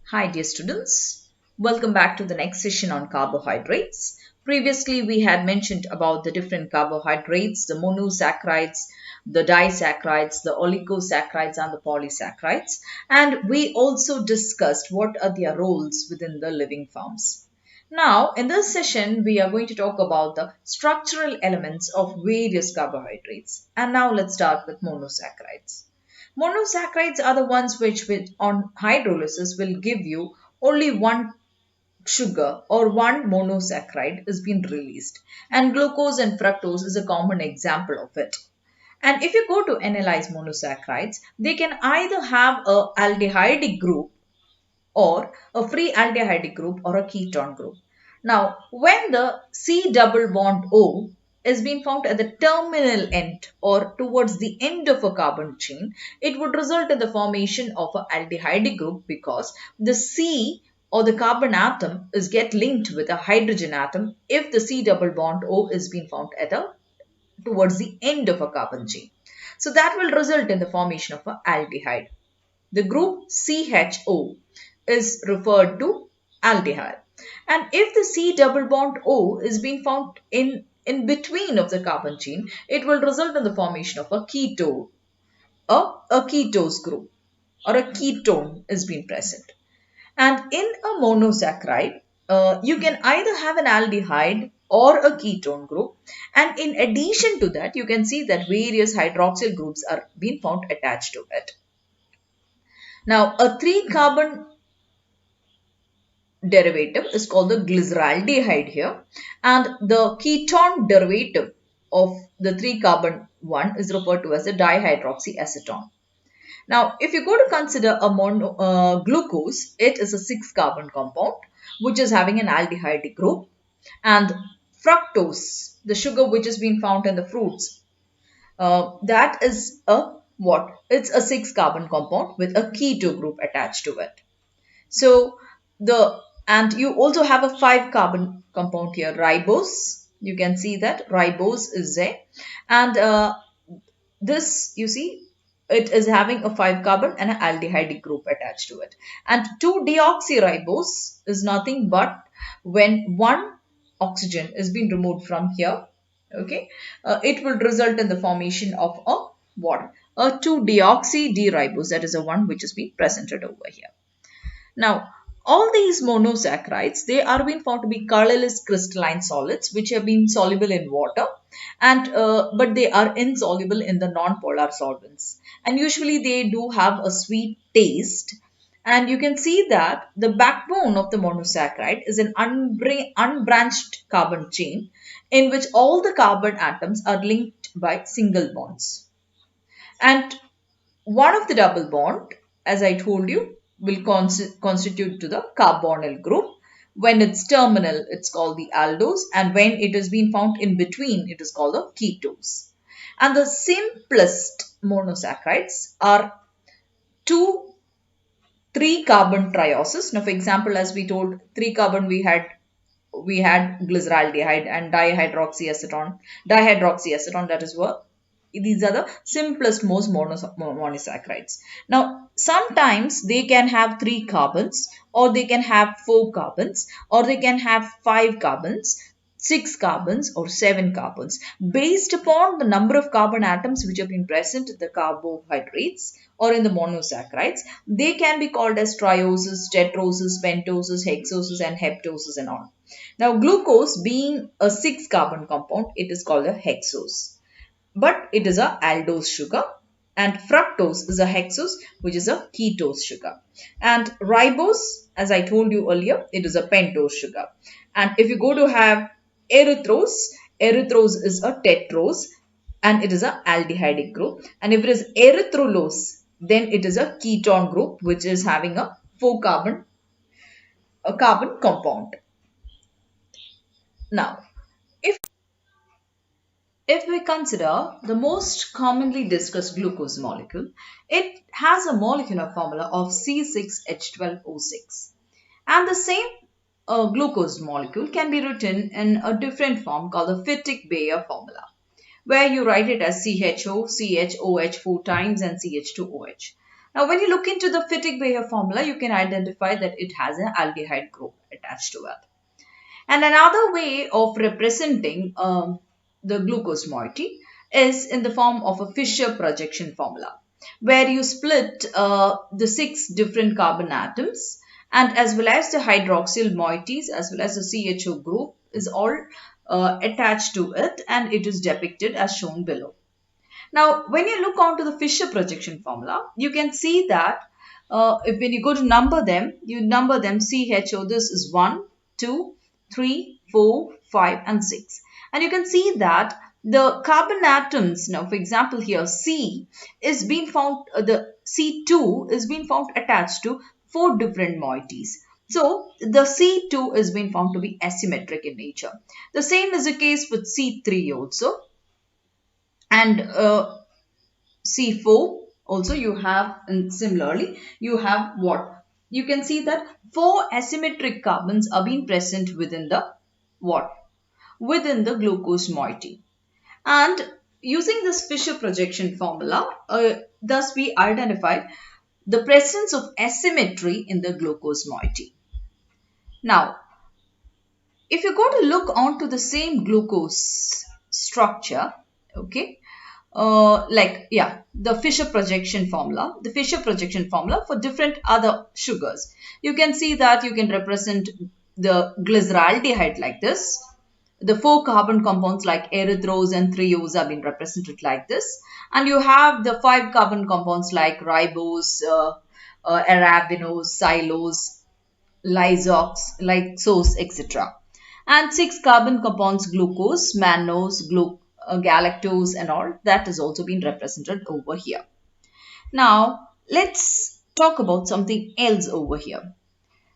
Hi dear students, welcome back to the next session on carbohydrates. Previously we had mentioned about the different carbohydrates, the monosaccharides, the disaccharides, the oligosaccharides and the polysaccharides, and we also discussed what are their roles within the living forms. Now in this session we are going to talk about the structural elements of various carbohydrates, and now let's start with monosaccharides. Monosaccharides are the ones which on hydrolysis will give you only one sugar or one monosaccharide is being released, and glucose and fructose is a common example of it. And if you go to analyze monosaccharides, they can either have a aldehydic group or a free aldehydic group or a ketone group. Now, when the C double bond O is being found at the terminal end or towards the end of a carbon chain, it would result in the formation of an aldehydic group because the C or the carbon atom is get linked with a hydrogen atom if the C double bond O is being found at the towards the end of a carbon chain. So that will result in the formation of an aldehyde. The group CHO is referred to aldehyde. And if the C double bond O is being found in between of the carbon chain, it will result in the formation of a ketone, a ketose group or a ketone is being present. And in a monosaccharide, you can either have an aldehyde or a ketone group. And in addition to that, you can see that various hydroxyl groups are being found attached to it. Now, a 3-carbon derivative is called the glyceraldehyde here, and the ketone derivative of the 3-carbon one is referred to as a dihydroxyacetone. Now, if you go to consider a glucose, it is a 6-carbon compound which is having an aldehyde group, and fructose, the sugar which is being found in the fruits, that is a what? It's a 6-carbon compound with a keto group attached to it. So and you also have a 5-carbon compound here, ribose. You can see that ribose is there, and this you see it is having a 5-carbon and an aldehyde group attached to it. And 2-deoxyribose is nothing but when one oxygen is being removed from here. Okay, it will result in the formation of a what? A 2-deoxy-D-ribose. That is the one which is being presented over here. Now, all these monosaccharides, they are being found to be colorless crystalline solids which have been soluble in water, and but they are insoluble in the non-polar solvents. And usually they do have a sweet taste. And you can see that the backbone of the monosaccharide is an unbranched carbon chain in which all the carbon atoms are linked by single bonds. And one of the double bond, as I told you, will constitute to the carbonyl group. When it's terminal, it's called the aldose, and when it is being found in between, it is called the ketose. And the simplest monosaccharides are 3-carbon trioses. Now, for example, as we told, 3-carbon we had glyceraldehyde and dihydroxyacetone. That is what these are the simplest most monosaccharides. Now, sometimes they can have 3 carbons, or they can have 4 carbons, or they can have 5 carbons, 6 carbons or 7 carbons. Based upon the number of carbon atoms which have been present in the carbohydrates or in the monosaccharides, they can be called as trioses, tetroses, pentoses, hexoses and heptoses and all. Now, glucose being a 6-carbon compound, it is called a hexose. But it is a aldose sugar, and fructose is a hexose which is a ketose sugar. And ribose, as I told you earlier, it is a pentose sugar. And if you go to have erythrose is a tetrose and it is a aldehydic group. And if it is erythrulose, then it is a ketone group which is having a 4-carbon carbon compound. Now, if we consider the most commonly discussed glucose molecule, it has a molecular formula of C6H12O6. And the same glucose molecule can be written in a different form called the Fittig-Bayer formula, where you write it as CHO, CHOH 4 times and CH2OH. Now, when you look into the Fittig-Beyer formula, you can identify that it has an aldehyde group attached to it. And another way of representing the glucose moiety is in the form of a Fischer projection formula, where you split the 6 different carbon atoms, and as well as the hydroxyl moieties as well as the CHO group is all attached to it, and it is depicted as shown below. Now, when you look onto the Fischer projection formula, you can see that when you go to number them, you number them CHO. This is 1, 2, 3, 4, 5 and 6. And you can see that the carbon atoms, now for example here C is being found, the C2 is being found attached to 4 different moieties. So the C2 is being found to be asymmetric in nature. The same is the case with C3 also. And C4 also you have, and similarly you have what? You can see that 4 asymmetric carbons are being present within the what? Within the glucose moiety. And using this Fischer projection formula, thus we identified the presence of asymmetry in the glucose moiety. Now, if you go to look onto the same glucose structure, okay, the Fischer projection formula for different other sugars. You can see that you can represent the glyceraldehyde like this. The 4 carbon compounds like erythrose and threose have been represented like this. And you have the 5 carbon compounds like ribose, arabinose, xylose, lysose, etc. And 6 carbon compounds glucose, mannose, galactose and all, that has also been represented over here. Now, let's talk about something else over here.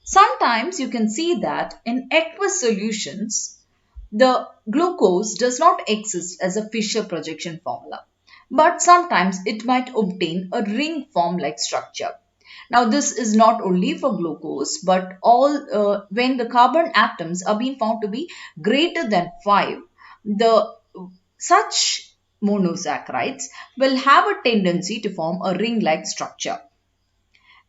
Sometimes you can see that in aqueous solutions, the glucose does not exist as a Fischer projection formula, but sometimes it might obtain a ring form like structure. Now, this is not only for glucose, but all when the carbon atoms are being found to be greater than 5, such monosaccharides will have a tendency to form a ring-like structure.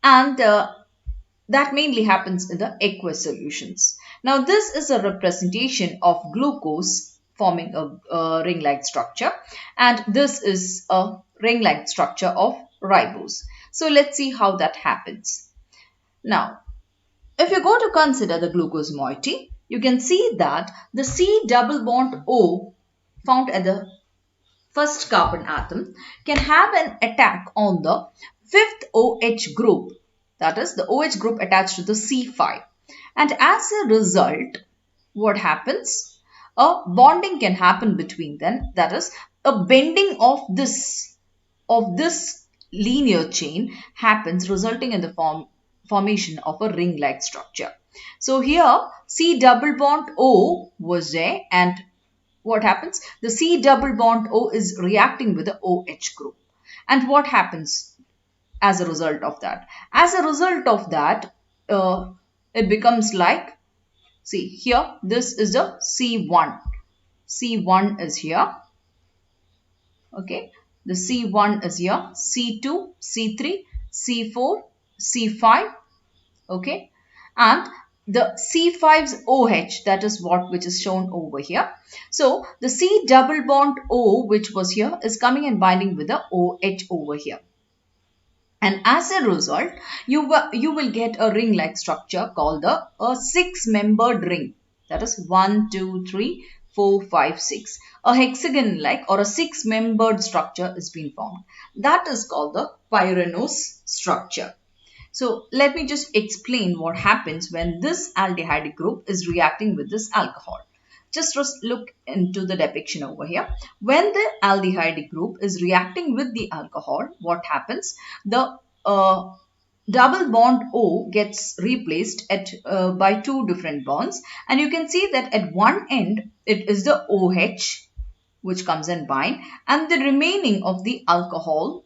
And that mainly happens in the aqueous solutions. Now, this is a representation of glucose forming a ring-like structure, and this is a ring-like structure of ribose. So, let's see how that happens. Now, if you go to consider the glucose moiety, you can see that the C double bond O found at the first carbon atom can have an attack on the 5th OH group, that is the OH group attached to the C5. And as a result, what happens? A bonding can happen between them, that is a bending of this linear chain happens, resulting in the formation of a ring-like structure. So here C double bond O was there, and what happens? The C double bond O is reacting with the OH group. And what happens as a result of that? As a result of that, it becomes like, see here, this is the C1. C1 is here. Okay. The C1 is here. C2, C3, C4, C5. Okay. And the C5's OH, that is which is shown over here. So, the C double bond O, which was here, is coming and binding with the OH over here. And as a result, you will get a ring-like structure called a 6-membered ring. That is 1, 2, 3, 4, 5, 6. A hexagon-like or a 6-membered structure is being formed. That is called the pyranose structure. So, let me just explain what happens when this aldehyde group is reacting with this alcohol. Just look into the depiction over here. When the aldehyde group is reacting with the alcohol, what happens? The double bond O gets replaced by 2 different bonds. And you can see that at one end, it is the OH which comes and bind. And the remaining of the alcohol,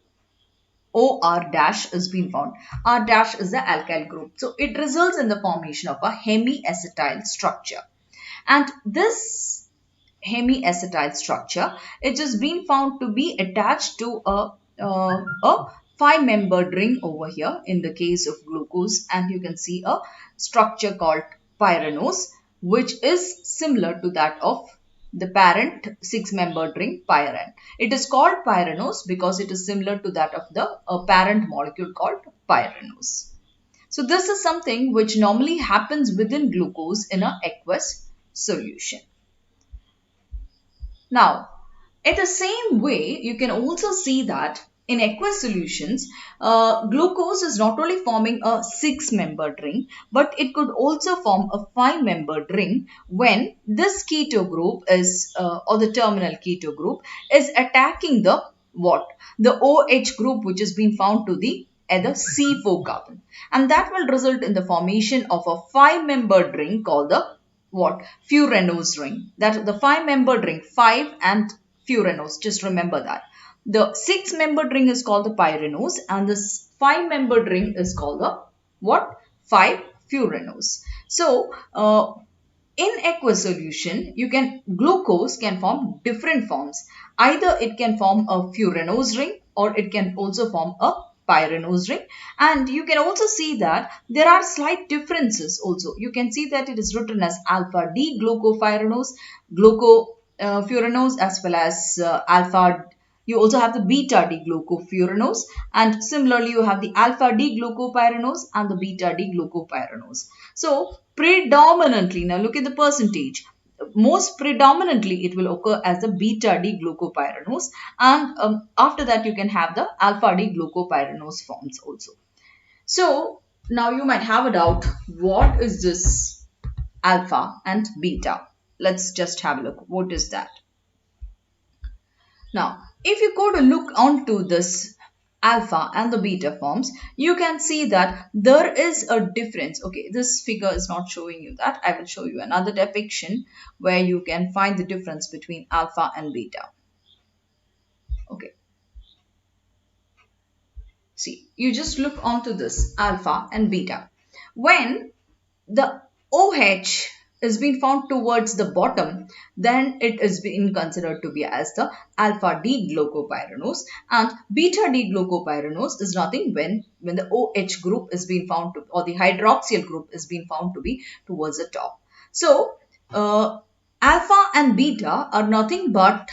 OR dash, is being found. R dash is the alkyl group. So, it results in the formation of a hemiacetyl structure. And this hemiacetyl structure, it has been found to be attached to a 5-membered ring over here in the case of glucose, and you can see a structure called pyranose, which is similar to that of the parent 6-membered ring pyran. It is called pyranose because it is similar to that of the parent molecule called pyranose. So this is something which normally happens within glucose in an aqueous solution. Now, in the same way, you can also see that in aqueous solutions, glucose is not only forming a 6-membered ring, but it could also form a 5-membered ring when this keto group is, or the terminal keto group, is attacking the what? The OH group, which has been found to the either C4 carbon. And that will result in the formation of a 5-membered ring called the what? Furanose ring. That the 5-membered ring, 5 and furanose, just remember that. The 6-membered ring is called the pyranose and this 5-membered ring is called the what? 5-furanose. So, in aqueous solution, glucose can form different forms. Either it can form a furanose ring or it can also form a pyranose ring, and you can also see that there are slight differences also. You can see that it is written as alpha D glucopyranose, glucofuranose, as well as alpha. You also have the beta D glucofuranose, and similarly you have the alpha D glucopyranose and the beta D glucopyranose. So predominantly, now look at the percentage. Most predominantly it will occur as the beta D glucopyranose, and after that you can have the alpha D glucopyranose forms also. So now you might have a doubt, what is this alpha and beta? Let's just have a look. What is that? Now, if you go to look onto this alpha and the beta forms, you can see that there is a difference. Okay, this figure is not showing you that. I will show you another depiction where you can find the difference between alpha and beta. Okay. See, you just look onto this alpha and beta. When the OH is being found towards the bottom, then it is being considered to be as the alpha D glucopyranose, and beta D glucopyranose is nothing when the OH group is being found to, or the hydroxyl group is being found to be towards the top. So alpha and beta are nothing but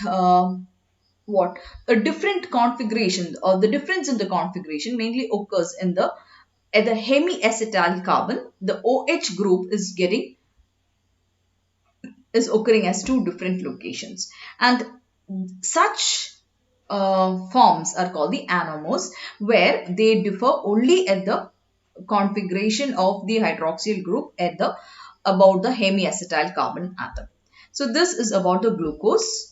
what? A different configuration, or the difference in the configuration mainly occurs in the at the hemiacetyl carbon. The OH group is occurring as two different locations, and such forms are called the anomers, where they differ only at the configuration of the hydroxyl group at the about the hemiacetyl carbon atom. So this is about the glucose.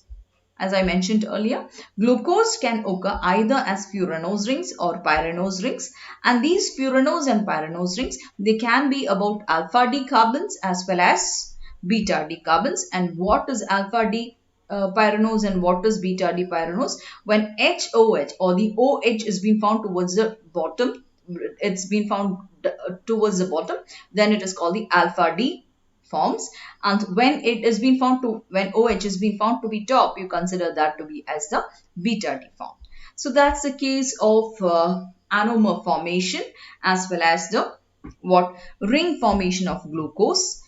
As I mentioned earlier, glucose can occur either as furanose rings or pyranose rings, and these furanose and pyranose rings, they can be about alpha D carbons as well as beta D carbons. And what is alpha D pyranose and what is beta D pyranose? When HOH or the OH is being found towards the bottom, it's been found towards the bottom, then it is called the alpha D forms, and when it is being found to, when OH is being found to be top, you consider that to be as the beta D form. So that's the case of anomer formation as well as the ring formation of glucose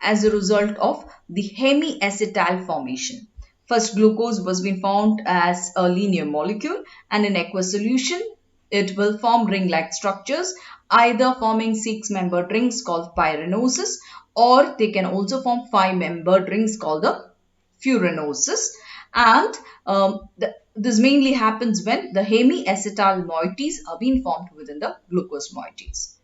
as a result of the hemiacetyl formation. First, glucose was being found as a linear molecule, and in aqueous solution it will form ring-like structures, either forming 6-membered rings called pyranoses, or they can also form 5-membered rings called the furanoses. And this mainly happens when the hemiacetyl moieties are being formed within the glucose moieties.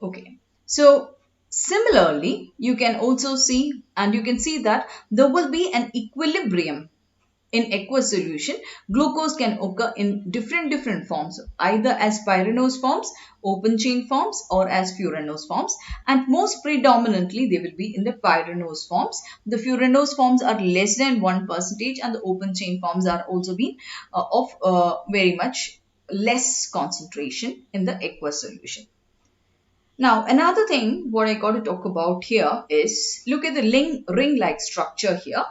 Okay, so similarly, you can also see, and you can see that there will be an equilibrium. In aqueous solution, glucose can occur in different forms, either as pyranose forms, open chain forms, or as furanose forms, and most predominantly they will be in the pyranose forms. The furanose forms are less than 1%, and the open chain forms are also being of very much less concentration in the aqueous solution. Now, another thing what I got to talk about here is, look at the ring-like structure here.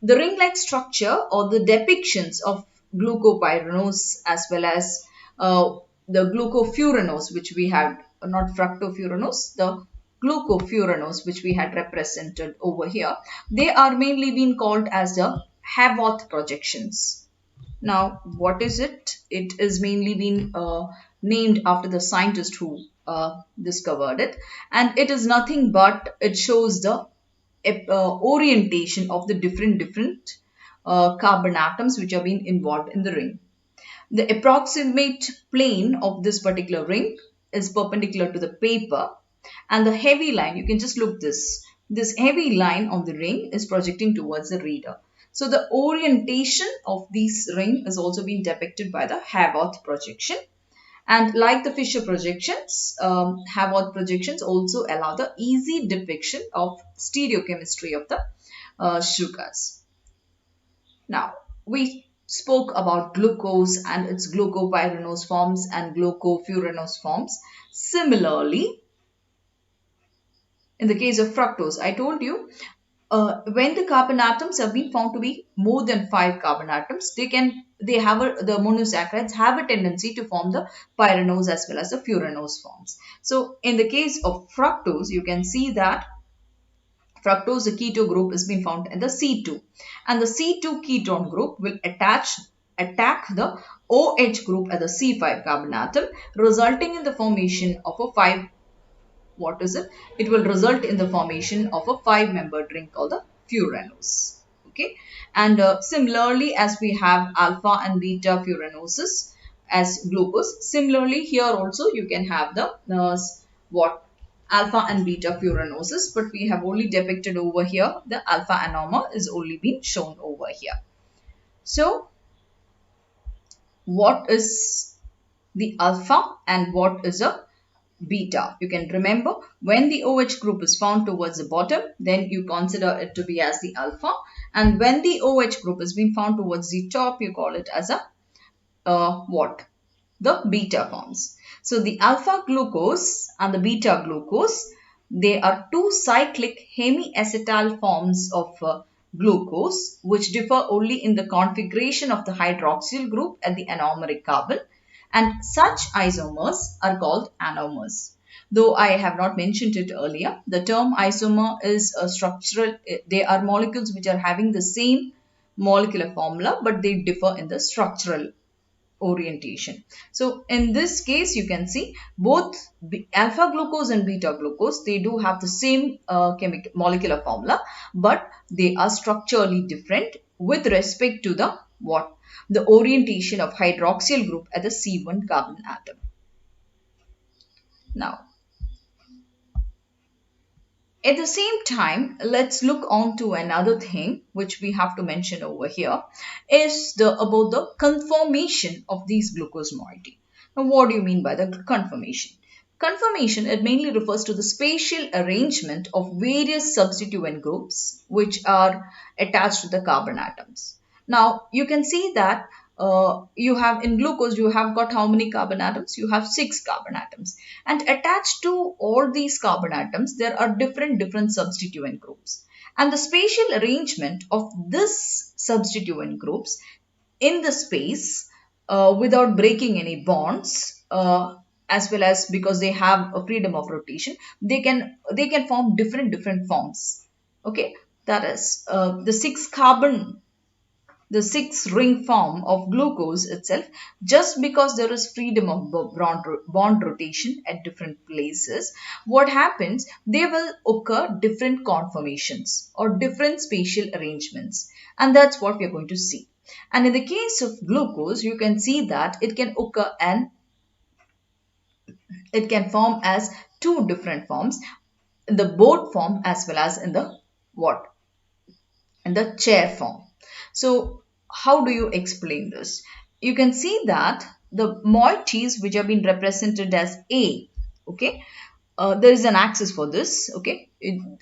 The ring-like structure or the depictions of glucopyranose as well as the glucofuranose, which we had, not fructofuranose, the glucofuranose, which we had represented over here. They are mainly being called as the Havoc projections. Now, what is it? It is mainly been named after the scientist who discovered it, and it is nothing but it shows the orientation of the different carbon atoms which are being involved in the ring. The approximate plane of this particular ring is perpendicular to the paper, and the heavy line, you can just look this heavy line on the ring is projecting towards the reader. So the orientation of this ring is also being depicted by the Havoc projection. And like the Fischer projections, Havoc projections also allow the easy depiction of stereochemistry of the sugars. Now, we spoke about glucose and its glucopyranose forms and glucofuranose forms. Similarly, in the case of fructose, I told you when the carbon atoms have been found to be more than 5 carbon atoms, the monosaccharides have a tendency to form the pyranose as well as the furanose forms. So in the case of fructose, you can see that fructose, the keto group, is being found in the C2, and the C2 ketone group will attack the OH group at the C5 carbon atom, resulting in the formation of a 5. What is it? It will result in the formation of a 5-membered ring called the furanose. Okay, and similarly, as we have alpha and beta furanoses as glucose, similarly here also you can have the alpha and beta furanoses, but we have only depicted over here the alpha anomer is only being shown over here. So what is the alpha and what is a beta? You can remember, when the OH group is found towards the bottom, then you consider it to be as the alpha, and when the OH group is being found towards the top, you call it as a the beta forms. So the alpha glucose and the beta glucose, they are two cyclic hemiacetal forms of glucose, which differ only in the configuration of the hydroxyl group at the anomeric carbon, and such isomers are called anomers. Though I have not mentioned it earlier, the term isomer is a structural, they are molecules which are having the same molecular formula, but they differ in the structural orientation. So in this case, you can see both alpha glucose and beta glucose, they do have the same molecular formula, but they are structurally different with respect to the the orientation of hydroxyl group at the C1 carbon atom. Now, at the same time, let's look on to another thing which we have to mention over here is about the conformation of these glucose moiety. Now, what do you mean by the conformation? Conformation, it mainly refers to the spatial arrangement of various substituent groups which are attached to the carbon atoms. Now, you can see that you have in glucose, you have got how many carbon atoms? You have 6 carbon atoms, and attached to all these carbon atoms, there are different substituent groups, and the spatial arrangement of this substituent groups in the space without breaking any bonds, as well as because they have a freedom of rotation, they can form different forms. Okay, that is the 6 ring form of glucose itself, just because there is freedom of bond rotation at different places, what happens, they will occur different conformations or different spatial arrangements, and that's what we are going to see. And in the case of glucose, you can see that it can occur and it can form as 2 different forms, in the boat form as well as in the in the chair form. So how do you explain this? You can see that the moieties which have been represented as A, okay, there is an axis for this, okay,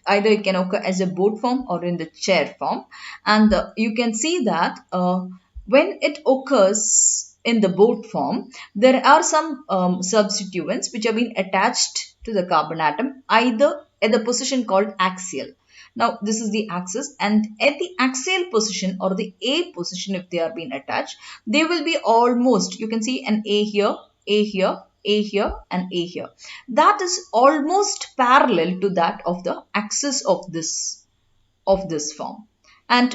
either it can occur as a boat form or in the chair form, and you can see that when it occurs in the boat form, there are some substituents which have been attached to the carbon atom either at the position called axial. Now this is the axis, and at the axial position or the A position, if they are being attached, they will be almost, you can see an A here, A here, A here and A here. That is almost parallel to that of the axis of this form. And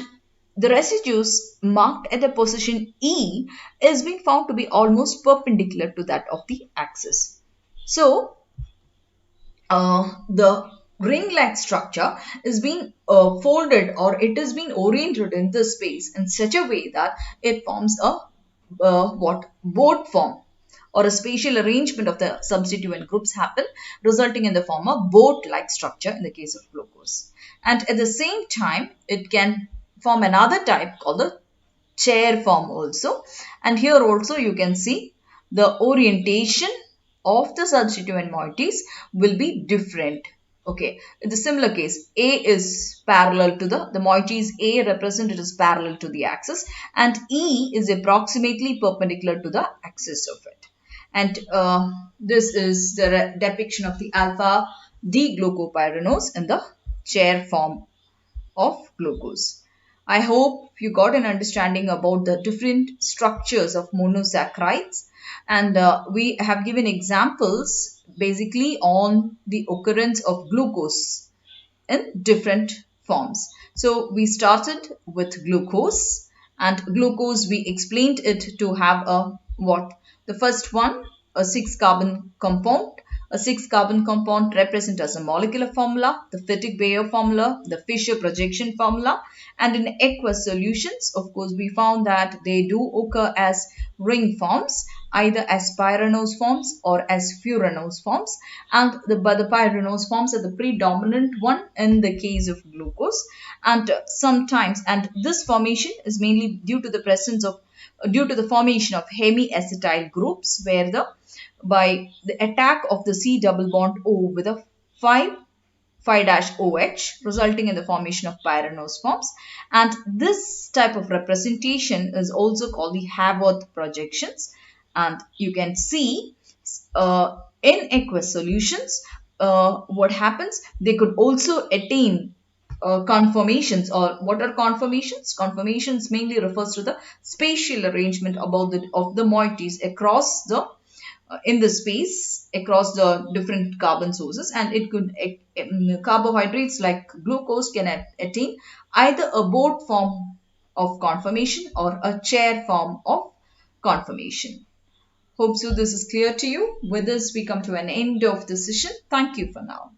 the residues marked at the position E is being found to be almost perpendicular to that of the axis. So the ring-like structure is being folded, or it is being oriented in this space in such a way that it forms a boat form, or a spatial arrangement of the substituent groups happen, resulting in the form of boat-like structure in the case of glucose. And at the same time, it can form another type called the chair form also. And here also you can see the orientation of the substituent moieties will be different. Okay, in the similar case, A is parallel to the moieties A represented as parallel to the axis, and E is approximately perpendicular to the axis of it. And this is the depiction of the alpha D-glucopyranose in the chair form of glucose. I hope you got an understanding about the different structures of monosaccharides, and we have given examples basically on the occurrence of glucose in different forms. So we started with glucose, and glucose we explained it to have a what? The first one, a 6-carbon compound. A 6-carbon compound represents as a molecular formula, the Fichte-Beyer formula, the Fischer projection formula, and in aqueous solutions, of course, we found that they do occur as ring forms, either as pyranose forms or as furanose forms, and the pyranose forms are the predominant one in the case of glucose. And sometimes, and this formation is mainly due to the presence of due to the formation of hemiacetyl groups, where by the attack of the C double bond O with a 5-OH, resulting in the formation of pyranose forms. And this type of representation is also called the Havoc projections. And you can see in aqueous solutions, what happens, they could also attain conformations. Or what are conformations? Conformations mainly refers to the spatial arrangement of the moieties across the in the space across the different carbon sources, and it could carbohydrates like glucose can attain either a boat form of conformation or a chair form of conformation. Hope so this is clear to you. With this we come to an end of the session. Thank you for now.